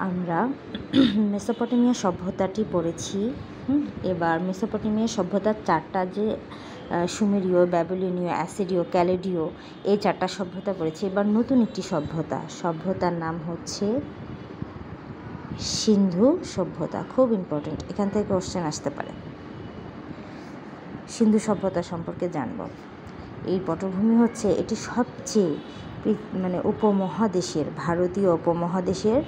আমরা মেসোপটেমিয়া সভ্যতাটি পড়েছি। এবার মেসোপটেমিয়া সভ্যতার চারটা যে সুমেরীয়, ব্যাবিলনীয়, অ্যাসিরীয়, ক্যালেডীয়, এই চারটা সভ্যতা পড়েছি। এবার নতুন একটি সভ্যতার নাম হচ্ছে সিন্ধু সভ্যতা। খুব ইম্পর্টেন্ট, এখান থেকে কোশ্চেন আসতে পারে। সিন্ধু সভ্যতা সম্পর্কে জানব। এই পটভূমি হচ্ছে, এটি সবচেয়ে উপমহাদেশের, ভারতীয় উপমহাদেশের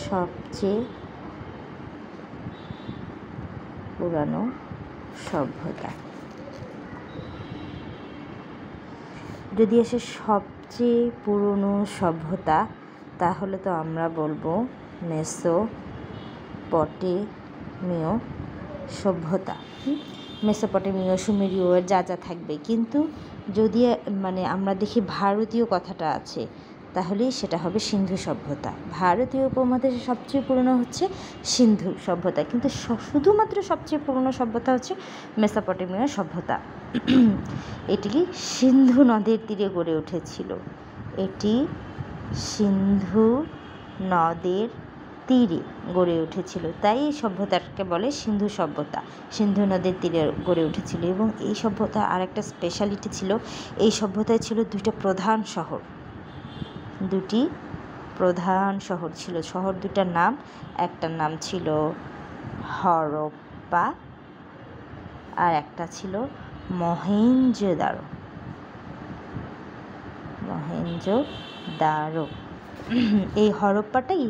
সবচেয়ে পুরানো সভ্যতা। যদি আসে সবচেয়ে পুরনো সভ্যতা, তাহলে তো আমরা বলবো মেসোপটেমীয় সভ্যতা। মেসোপটেমীয়, সুমেরীয় যা যা থাকবে, কিন্তু যদি আমরা দেখি ভারতীয় কথাটা আছে, তাহলে সেটা হবে সিন্ধু সভ্যতা। ভারতীয় উপমহাদেশের সবচেয়ে পুরনো হচ্ছে সিন্ধু সভ্যতা, কিন্তু শুধুমাত্র সবচেয়ে পুরনো সভ্যতা হচ্ছে মেসোপটেমীয় সভ্যতা। এটি সিন্ধু নদের তীরে গড়ে উঠেছিল। এটি সিন্ধু নদের তীরে গড়ে উঠেছিল, তাই এই সভ্যতাকে বলে সিন্ধু সভ্যতা। সিন্ধু নদের তীরে গড়ে উঠেছিল, এবং এই সভ্যতা আর একটা স্পেশালিটি ছিল, এই সভ্যতায় ছিল দুটি প্রধান শহর ছিল। শহর দুটার নাম, একটার নাম ছিল হরপ্পা আর একটা ছিল মহেঞ্জোদারো। এই হরপ্পাটাই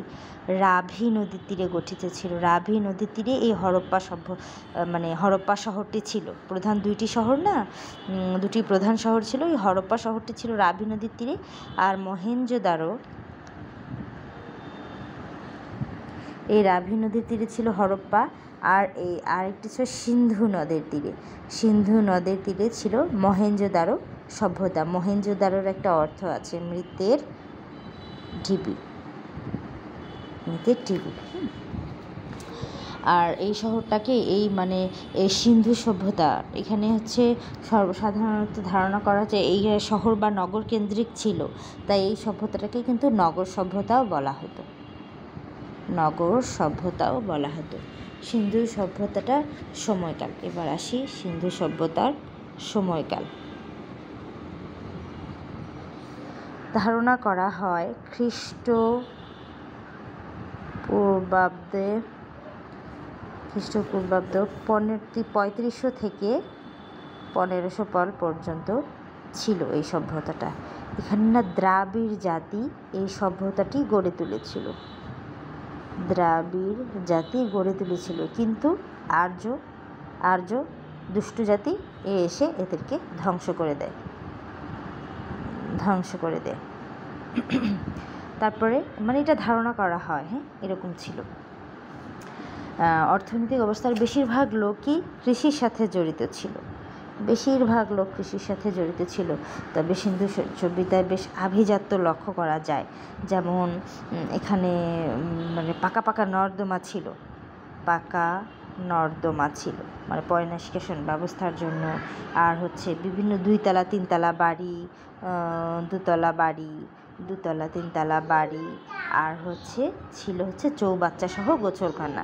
রাভি নদীর তীরে গঠিত ছিল। রাভি নদীর তীরে এই হরপ্পা শহরটি ছিল। দুটি প্রধান শহর ছিল। এই হরপ্পা শহরটি ছিল রাভি নদীর তীরে, আর মহেঞ্জোদারো এই রাভি নদীর তীরে ছিল হরপ্পা, আর এই আরেকটি ছিল সিন্ধু নদের তীরে ছিল মহেঞ্জোদারো সভ্যতা। মহেঞ্জোদারোর একটা অর্থ আছে মৃতের ঢিবি। আর এই শহরটাকে এই সিন্ধু সভ্যতা, এখানে হচ্ছে সর্বসাধারণত ধারণা করা যায় এই শহর বা নগর কেন্দ্রিক ছিল, তাই এই সভ্যতাটাকে কিন্তু নগর সভ্যতাও বলা হতো। সিন্ধু সভ্যতাটার সময়কাল। এবার আসি সিন্ধু সভ্যতার সময়কাল। ধারণা করা হয় খ্রিস্টপূর্বাব্দ 3500 থেকে 1500 পর্যন্ত ছিল এই সভ্যতাটা। এখানে দ্রাবিড় জাতি এই সভ্যতাটি গড়ে তুলেছিল। কিন্তু আর্য দুষ্টু জাতি এসে এদেরকে ধ্বংস করে দেয়। তারপরে এটা ধারণা করা হয়, এরকম ছিল। অর্থনৈতিক অবস্থার বেশিরভাগ লোকই কৃষির সাথে জড়িত ছিল। তবে সিন্ধু সভ্যতায় বেশ আভিজাত্য লক্ষ্য করা যায়। যেমন এখানে পাকা পাকা নর্দমা ছিল পয়ঃনিষ্কাশন ব্যবস্থার জন্য। আর হচ্ছে বিভিন্ন দুইতলা তিনতলা বাড়ি, দোতলা তিনতলা বাড়ি, আর ছিল চৌবাচ্চা সহ গোসলখানা।